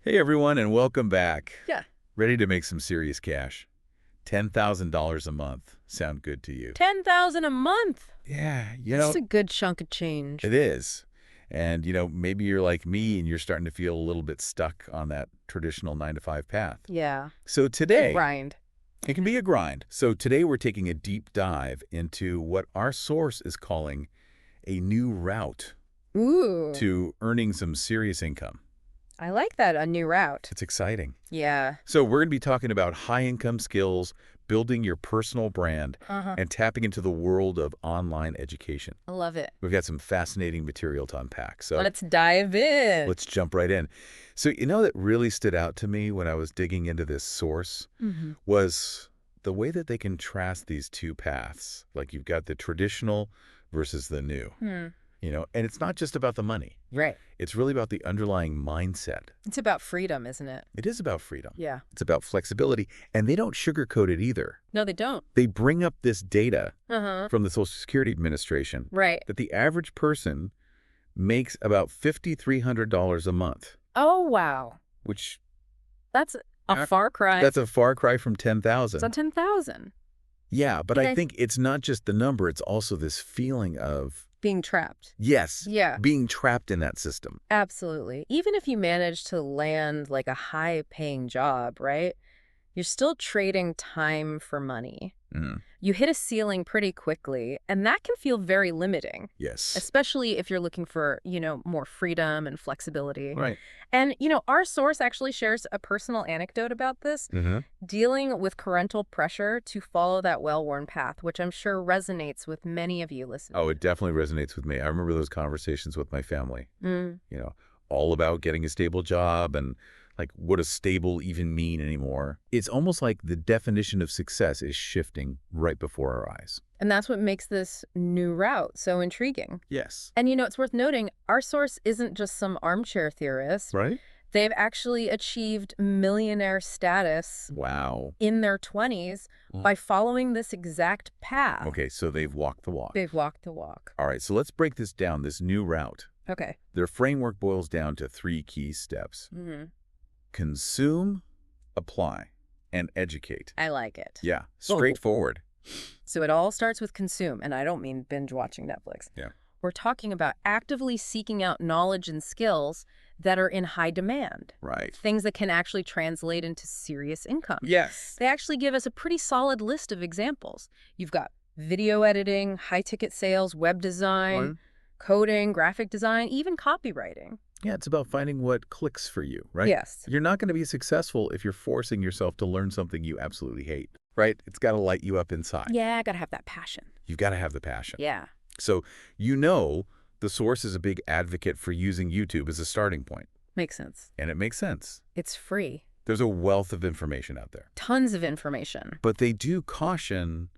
Hey everyone, and welcome back. Yeah. Ready to make some serious cash? $10,000 a month. Sound good to you? 10,000 a month. Yeah, That's a good chunk of change. it is. And, maybe you're like me and you're starting to feel a little bit stuck on that traditional 9 to 5 path. Yeah. So today, Grind. it can be a grind. So today we're taking a deep dive into what our source is calling a new route Ooh. to earning some serious income. I like that, a new route. It's exciting. Yeah. So we're going to be talking about high-income skills, building your personal brand, Uh-huh. and tapping into the world of online education. I love it. We've got some fascinating material to unpack. So Let's dive in. let's jump right in. So that really stood out to me when I was digging into this source was the way that they contrast these two paths. Like you've got the traditional versus the new. And it's not just about the money. Right. It's really about the underlying mindset. It's about freedom, isn't it? It is about freedom. Yeah. It's about flexibility, and they don't sugarcoat it either. No, they don't. They bring up this data Uh-huh. from the Social Security Administration Right. that the average person makes about $5,300 a month, Oh, wow. which That's a far cry. that's a far cry from It's on 10,000. 10,000. Yeah, but And I think it's not just the number, it's also this feeling of, Being trapped. yes, Yeah. being trapped in that system. Absolutely. Even if you manage to land like a high-paying job, right? You're still trading time for money. Mm, You hit a ceiling pretty quickly, and that can feel very limiting, yes. especially if you're looking for, more freedom and flexibility. Right. And, our source actually shares a personal anecdote about this, dealing with parental pressure to follow that well-worn path, which I'm sure resonates with many of you listening. Oh, it definitely resonates with me. I remember those conversations with my family. Mm. All about getting a stable job and like what does stable even mean anymore. It's almost like the definition of success is shifting right before our eyes. And that's what makes this new route so intriguing. Yes. And, it's worth noting, our source isn't just some armchair theorist. Right? They've actually achieved millionaire status Wow. in their 20s by following this exact path. Okay, so they've walked the walk. They've walked the walk. All right, so let's break this down, this new route. Okay. Their framework boils down to 3 key steps. Consume, apply, and educate. I like it. Yeah, straightforward. So it all starts with consume, and I don't mean binge watching Netflix. Yeah. We're talking about actively seeking out knowledge and skills that are in high demand. Right. Things that can actually translate into serious income. Yes. They actually give us a pretty solid list of examples. You've got video editing, high-ticket sales, web design, coding, graphic design, even copywriting. Yeah, it's about finding what clicks for you, right? Yes. You're not going to be successful if you're forcing yourself to learn something you absolutely hate, right? It's got to light you up inside. Yeah, I gotta have that passion. You've got to have the passion. Yeah. So, the source is a big advocate for using YouTube as a starting point. Makes sense. And it makes sense. It's free. There's a wealth of information out there. Tons of information. But they do caution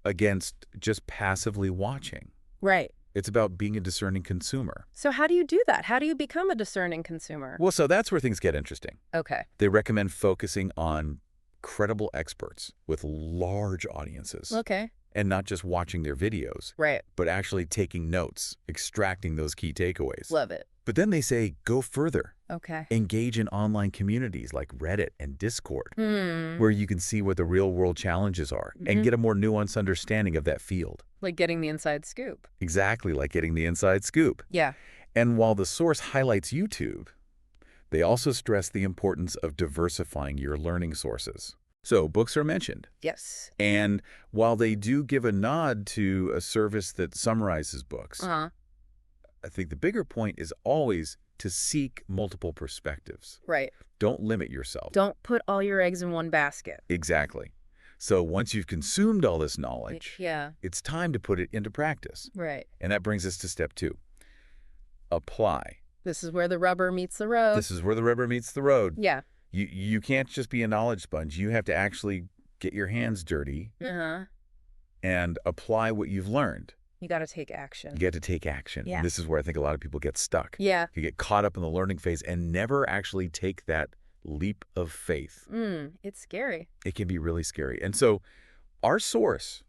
against just passively watching. Right. It's about being a discerning consumer. So how do you do that? How do you become a discerning consumer? Well, so that's where things get interesting. Okay. They recommend focusing on credible experts with large audiences. Okay. And not just watching their videos, Right. but actually taking notes, extracting those key takeaways. Love it. But then they say, go further. Okay. Engage in online communities like Reddit and Discord, Hmm. where you can see what the real-world challenges are and get a more nuanced understanding of that field. Like getting the inside scoop. Exactly like getting the inside scoop. Yeah. And while the source highlights YouTube, they also stress the importance of diversifying your learning sources. So books are mentioned. Yes. And while they do give a nod to a service that summarizes books, Uh-huh. I think the bigger point is always to seek multiple perspectives. Right. Don't limit yourself. Don't put all your eggs in one basket. Exactly. So once you've consumed all this knowledge, Yeah. it's time to put it into practice. Right. And that brings us to step 2. Apply. This is where the rubber meets the road. This is where the rubber meets the road. Yeah. You can't just be a knowledge sponge. You have to actually get your hands dirty Uh-huh. and apply what you've learned. You got to take action. You get to take action. Yeah. This is where I think a lot of people get stuck. Yeah. You get caught up in the learning phase and never actually take that leap of faith. It's scary. It can be really scary. And so our source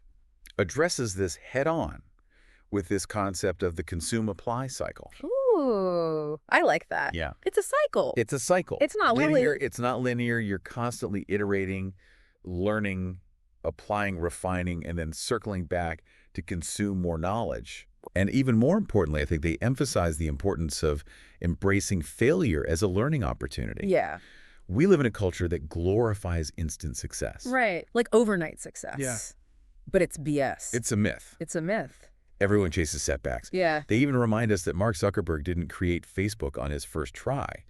addresses this head on with this concept of the consume-apply cycle. Ooh, Ooh, I like that. Yeah. It's a cycle. It's a cycle. It's not linear. really. It's not linear. You're constantly iterating, learning, applying, refining, and then circling back to consume more knowledge. And even more importantly, I think they emphasize the importance of embracing failure as a learning opportunity. Yeah. We live in a culture that glorifies instant success. Right. Like overnight success. Yeah. But it's BS. It's a myth. It's a myth. Everyone chases setbacks. Yeah. They even remind us that Mark Zuckerberg didn't create Facebook on his first try.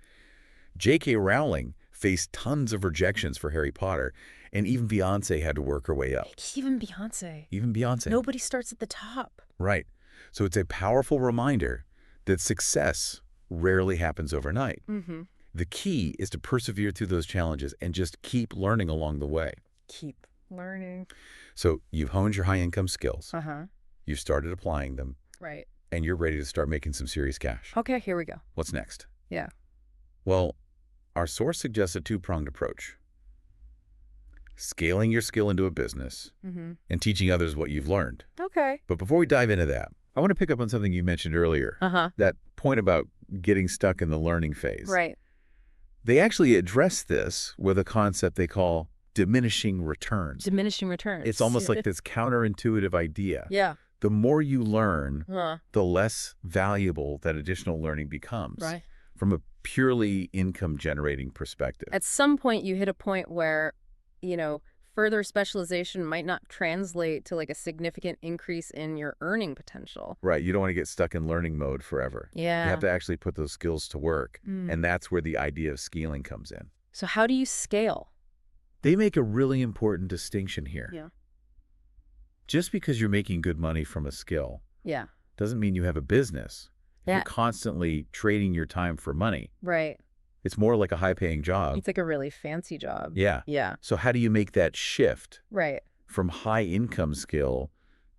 J.K. Rowling faced tons of rejections for Harry Potter, and even Beyoncé had to work her way up. Even Beyonce. Even Beyoncé. Nobody starts at the top. Right. So it's a powerful reminder that success rarely happens overnight. Mm-hmm. The key is to persevere through those challenges and just keep learning along the way. Keep learning. So you've honed your high-income skills. Uh-huh. You've started applying them. Right. And you're ready to start making some serious cash. Okay, here we go. What's next? Yeah. Well, our source suggests a two-pronged approach. Scaling your skill into a business and teaching others what you've learned. Okay. But before we dive into that, I want to pick up on something you mentioned earlier. Uh-huh. That point about getting stuck in the learning phase. Right. They actually address this with a concept they call diminishing returns. Diminishing returns. It's almost like this counterintuitive idea. Yeah. The more you learn, Huh. the less valuable that additional learning becomes. Right. From a purely income-generating perspective. At some point, you hit a point where, further specialization might not translate to like a significant increase in your earning potential. Right. You don't want to get stuck in learning mode forever. Yeah. You have to actually put those skills to work. And that's where the idea of scaling comes in. So how do you scale? They make a really important distinction here. Yeah. Just because you're making good money from a skill Yeah. doesn't mean you have a business. If Yeah. you're constantly trading your time for money, Right. it's more like a high-paying job. It's like a really fancy job. Yeah. Yeah. So how do you make that shift Right. from high-income skill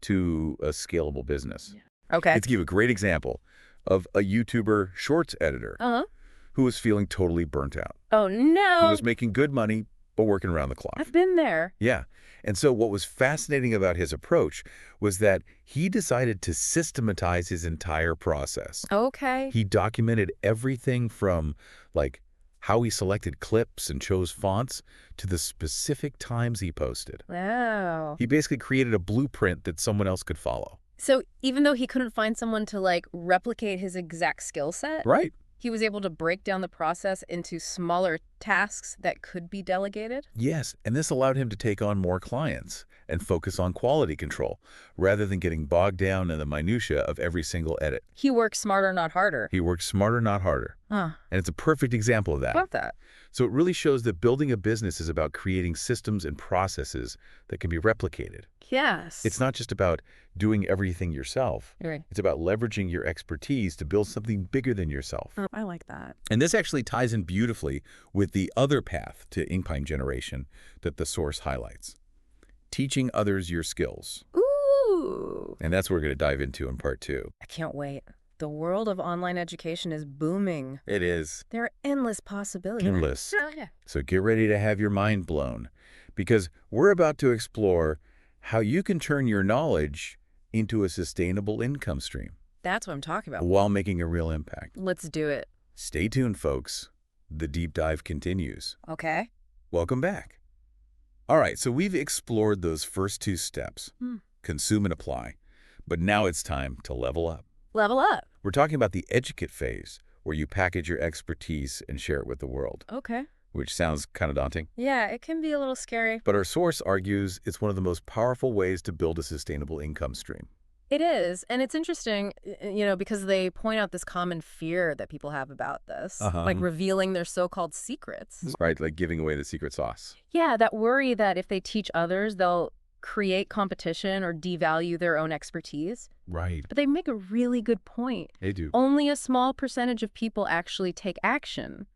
to a scalable business? Okay. Let's give a great example of a YouTuber shorts editor Uh-huh. who was feeling totally burnt out. Oh, no. He was making good money, but working around the clock. I've been there. Yeah. And so what was fascinating about his approach was that he decided to systematize his entire process. Okay. He documented everything from, like, how he selected clips and chose fonts to the specific times he posted. Wow. He basically created a blueprint that someone else could follow. So even though he couldn't find someone to like replicate his exact skill set, Right. he was able to break down the process into smaller tasks that could be delegated? Yes, and this allowed him to take on more clients and focus on quality control rather than getting bogged down in the minutia of every single edit. He works smarter, not harder. He worked smarter, not harder. Huh. And it's a perfect example of that. Love that. So it really shows that building a business is about creating systems and processes that can be replicated. Yes. It's not just about doing everything yourself. Right. It's about leveraging your expertise to build something bigger than yourself. Oh, I like that. And this actually ties in beautifully with the other path to income generation that the source highlights. Teaching others your skills. Ooh. And that's what we're going to dive into in part 2. I can't wait. The world of online education is booming. It is There are endless possibilities. endless. Yeah. So get ready to have your mind blown, because we're about to explore how you can turn your knowledge into a sustainable income stream That's what I'm talking about. while making a real impact. Let's do it. Stay tuned, folks. The deep dive continues. Okay. Welcome back. All right, so we've explored those first 2 steps, consume and apply, but now it's time to level up. Level up. We're talking about the educate phase, where you package your expertise and share it with the world, Okay. which sounds kind of daunting. Yeah, it can be a little scary. But our source argues it's one of the most powerful ways to build a sustainable income stream. It is. And it's interesting, because they point out this common fear that people have about this, like revealing their so-called secrets. Right, like giving away the secret sauce. Yeah, that worry that if they teach others, they'll create competition or devalue their own expertise. Right. But they make a really good point. They do. Only a small percentage of people actually take action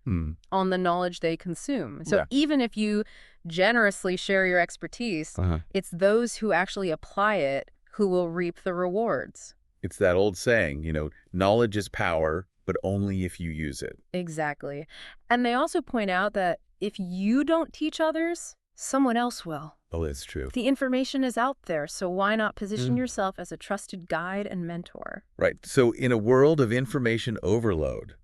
on the knowledge they consume. So Yeah. even if you generously share your expertise, it's those who actually apply it who will reap the rewards. It's that old saying, knowledge is power, but only if you use it. Exactly. And they also point out that if you don't teach others, someone else will. Oh, that's true. The information is out there, so why not position Mm. yourself as a trusted guide and mentor? Right. So in a world of information overload,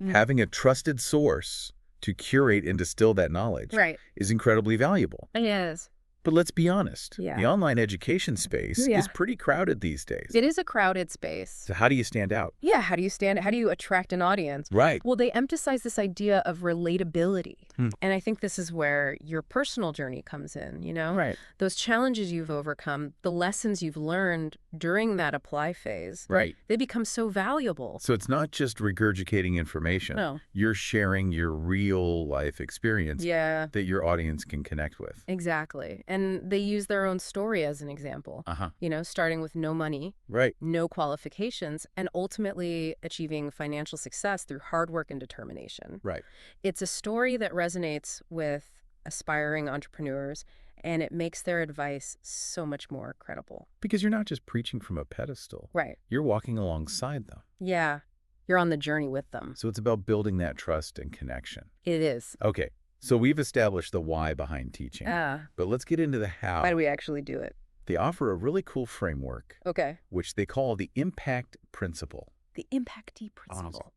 having a trusted source to curate and distill that knowledge Right. is incredibly valuable. Yes. But let's be honest, Yeah. the online education space Yeah. is pretty crowded these days. It is a crowded space. So how do you stand out? Yeah, how do you stand? How do you attract an audience? Right. Well, they emphasize this idea of relatability. Hmm. And I think this is where your personal journey comes in, you know? Right. Those challenges you've overcome, the lessons you've learned during that apply phase, Right. they become so valuable. So it's not just regurgitating information. No. You're sharing your real life experience Yeah, that your audience can connect with. exactly. And they use their own story as an example, Uh-huh. you know, starting with no money, Right. no qualifications, and ultimately achieving financial success through hard work and determination. Right. It's a story that resonates with aspiring entrepreneurs, and it makes their advice so much more credible. Because you're not just preaching from a pedestal. Right. You're walking alongside them. Yeah. You're on the journey with them. So it's about building that trust and connection. It is. Okay. So we've established the why behind teaching. But let's get into the how. Why do we actually do it? They offer a really cool framework, Okay. which they call the impact principle. The impactee principle.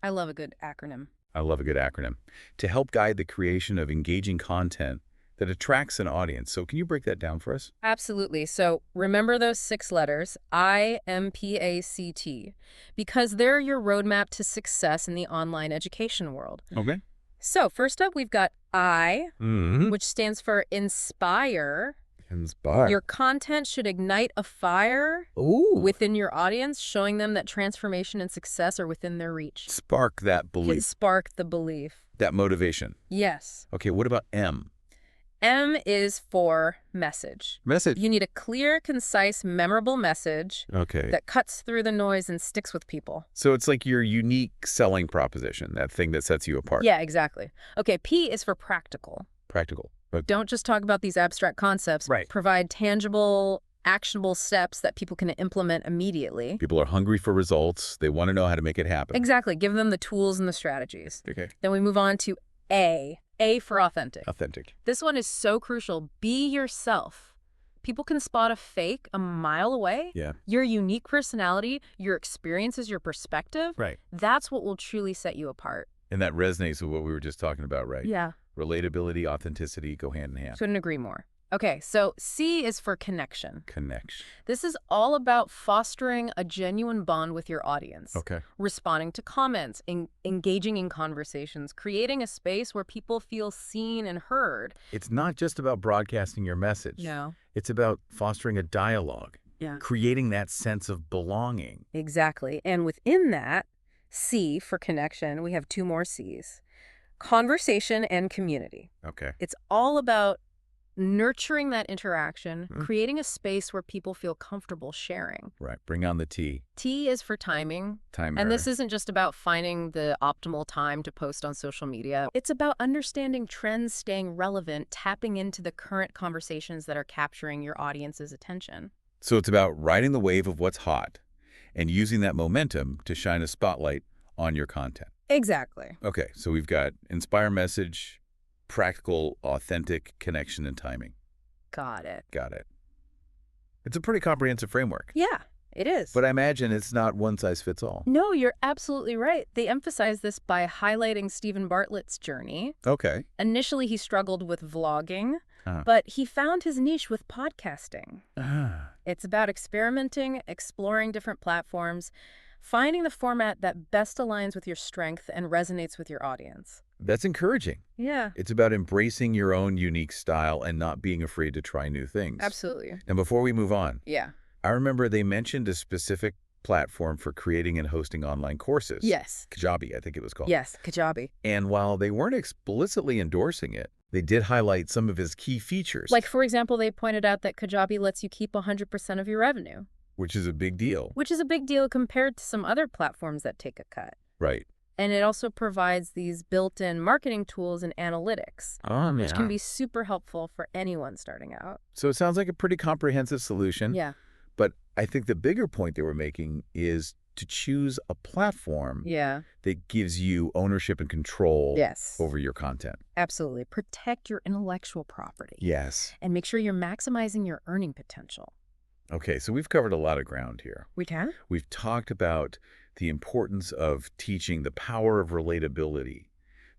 I love a good acronym. I love a good acronym. To help guide the creation of engaging content that attracts an audience. So can you break that down for us? Absolutely. So remember those 6 letters, IMPACT, because they're your roadmap to success in the online education world. Okay. So first up, we've got I, Mm-hmm. which stands for inspire. Inspire. Your content should ignite a fire Ooh. within your audience, showing them that transformation and success are within their reach. Spark that Can belief, spark the belief. that motivation. Yes. Okay, what about M? M is for message. Message. You need a clear, concise, memorable message Okay. that cuts through the noise and sticks with people. So it's like your unique selling proposition, that thing that sets you apart. Yeah, exactly. Okay, P is for practical. Practical. But Don't just talk about these abstract concepts. Right. Provide tangible, actionable steps that people can implement immediately. people are hungry for results. They want to know how to make it happen. Exactly. Give them the tools and the strategies. Okay. Then we move on to A. A for authentic. Authentic. This one is so crucial. Be yourself. People can spot a fake a mile away. Yeah. Your unique personality, your experiences, your perspective, Right. that's what will truly set you apart. And that resonates with what we were just talking about, right? Yeah. Relatability, authenticity go hand in hand. Couldn't agree more. Okay, so C is for connection. Connection. This is all about fostering a genuine bond with your audience. Okay. Responding to comments, engaging in conversations, creating a space where people feel seen and heard. It's not just about broadcasting your message. No. It's about fostering a dialogue, Yeah. creating that sense of belonging. Exactly. And within that, C for connection, we have 2 more C's. Conversation and community. Okay. It's all about nurturing that interaction, Mm. creating a space where people feel comfortable sharing. Right. Bring on the T. T is for timing. Time And this error. isn't just about finding the optimal time to post on social media. It's about understanding trends, staying relevant, tapping into the current conversations that are capturing your audience's attention. So it's about riding the wave of what's hot and using that momentum to shine a spotlight on your content. Exactly. Okay. So we've got inspire message, practical, authentic, connection, and timing. Got it. Got it. It's a pretty comprehensive framework. Yeah, it is. But I imagine it's not one size fits all. No, you're absolutely right. They emphasize this by highlighting Stephen Bartlett's journey. Okay. Initially, he struggled with vlogging, Ah. but he found his niche with podcasting. Ah. It's about experimenting, exploring different platforms, finding the format that best aligns with your strength and resonates with your audience. That's encouraging. Yeah, It's about embracing your own unique style and not being afraid to try new things. absolutely. And before we move on, Yeah. I remember they mentioned a specific platform for creating and hosting online courses. Yes. Kajabi, I think it was called. Yes, Kajabi. And while they weren't explicitly endorsing it, they did highlight some of his key features. Like, for example, they pointed out that Kajabi lets you keep 100% of your revenue, which is a big deal. which is a big deal compared to some other platforms that take a cut. Right. And it also provides these built-in marketing tools and analytics, Oh, which can be super helpful for anyone starting out. So it sounds like a pretty comprehensive solution. Yeah. But I think the bigger point they were making is to choose a platform Yeah. that gives you ownership and control Yes. over your content. Absolutely. Protect your intellectual property. Yes. And make sure you're maximizing your earning potential. Okay, so we've covered a lot of ground here. We can? We've talked about the importance of teaching the power of relatability,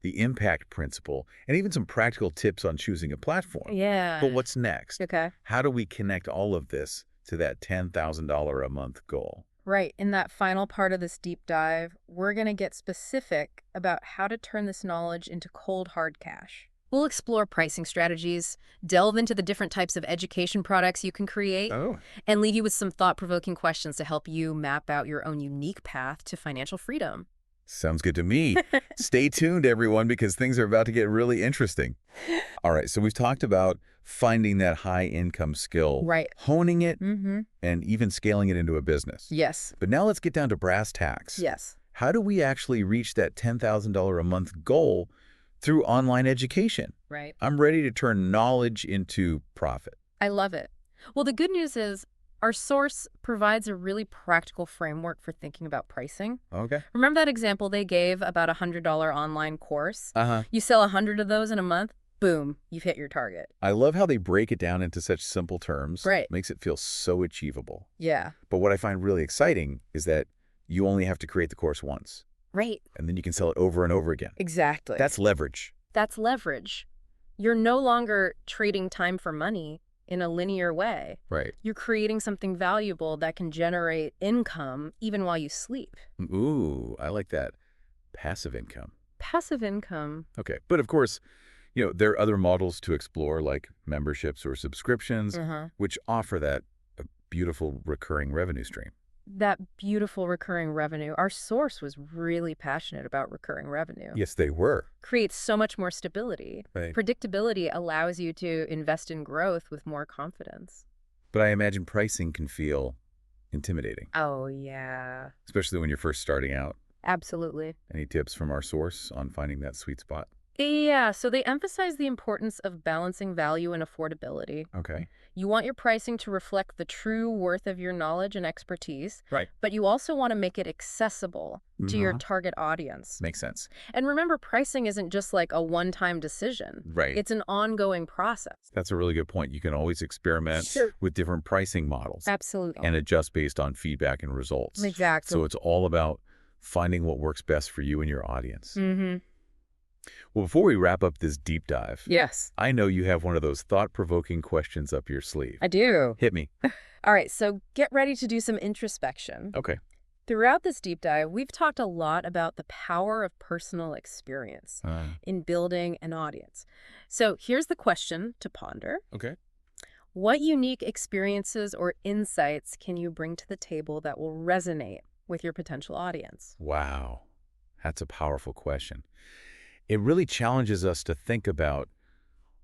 the impact principle, and even some practical tips on choosing a platform. Yeah. But what's next? Okay. How do we connect all of this to that $10,000 a month goal? Right. In that final part of this deep dive, we're going to get specific about how to turn this knowledge into cold, hard cash. We'll explore pricing strategies, delve into the different types of education products you can create, Oh, and leave you with some thought-provoking questions to help you map out your own unique path to financial freedom. sounds good to me. Stay tuned, everyone, because things are about to get really interesting. All right, so we've talked about finding that high-income skill, Right. honing it, Mm-hmm. and even scaling it into a business. Yes. But now let's get down to brass tacks. Yes. How do we actually reach that $10,000 a month goal through online education? Right. I'm ready to turn knowledge into profit. I love it. Well, the good news is our source provides a really practical framework for thinking about pricing. Okay. Remember that example they gave about a $100 online course? Uh-huh. You sell 100 of those in a month, boom, you've hit your target. I love how they break it down into such simple terms. Right. Makes it feel so achievable. Yeah. But what I find really exciting is that you only have to create the course once, Right. and then you can sell it over and over again. Exactly. That's leverage. That's leverage. You're no longer trading time for money in a linear way. Right. You're creating something valuable that can generate income even while you sleep. Ooh, I like that. Passive income. Passive income. Okay. But of course, there are other models to explore like memberships or subscriptions, which offer that beautiful recurring revenue stream. That beautiful recurring revenue. Our source was really passionate about recurring revenue. Yes, they were. Creates so much more stability. Right. Predictability allows you to invest in growth with more confidence. But I imagine pricing can feel intimidating, Oh, yeah. especially when you're first starting out. Absolutely. Any tips from our source on finding that sweet spot? Yeah, so they emphasize the importance of balancing value and affordability. Okay. You want your pricing to reflect the true worth of your knowledge and expertise, Right. but you also want to make it accessible to your target audience. Makes sense. And remember, pricing isn't just like a one-time decision. Right. It's an ongoing process. That's a really good point. You can always experiment Sure. with different pricing models Absolutely. and adjust based on feedback and results. Exactly. So it's all about finding what works best for you and your audience. Mm-hmm. Well, before we wrap up this deep dive, Yes, I know you have one of those thought-provoking questions up your sleeve. I do. Hit me. All right, so get ready to do some introspection. Okay. Throughout this deep dive, we've talked a lot about the power of personal experience in building an audience. So here's the question to ponder. Okay. What unique experiences or insights can you bring to the table that will resonate with your potential audience? Wow. That's a powerful question. It really challenges us to think about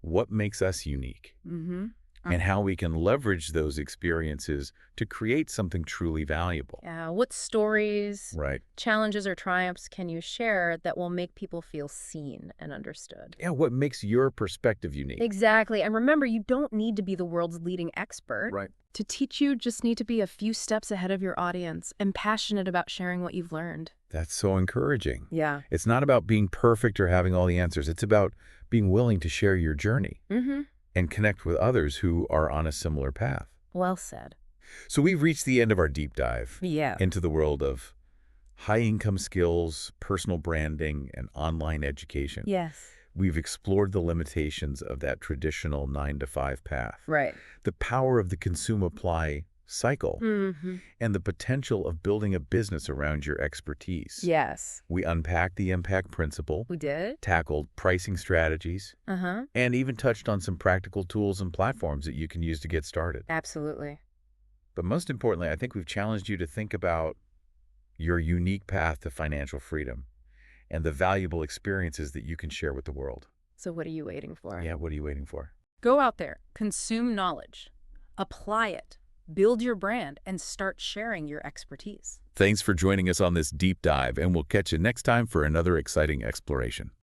what makes us unique Mm-hmm. and how we can leverage those experiences to create something truly valuable. Yeah, what stories, Right. challenges, or triumphs can you share that will make people feel seen and understood? Yeah, what makes your perspective unique? Exactly. And remember, you don't need to be the world's leading expert. Right. To teach, you just need to be a few steps ahead of your audience and passionate about sharing what you've learned. That's so encouraging. Yeah. It's not about being perfect or having all the answers. It's about being willing to share your journey Mm-hmm. and connect with others who are on a similar path. Well said. So we've reached the end of our deep dive Yeah. into the world of high-income skills, personal branding, and online education. Yes. We've explored the limitations of that traditional 9-to-5 path, Right. the power of the consume-apply cycle, Mm-hmm. and the potential of building a business around your expertise. Yes. We unpacked the impact principle, We did? tackled pricing strategies, Uh-huh. and even touched on some practical tools and platforms that you can use to get started. Absolutely. But most importantly, I think we've challenged you to think about your unique path to financial freedom and the valuable experiences that you can share with the world. So what are you waiting for? Yeah, what are you waiting for? Go out there, consume knowledge, apply it, build your brand, and start sharing your expertise. Thanks for joining us on this deep dive, and we'll catch you next time for another exciting exploration.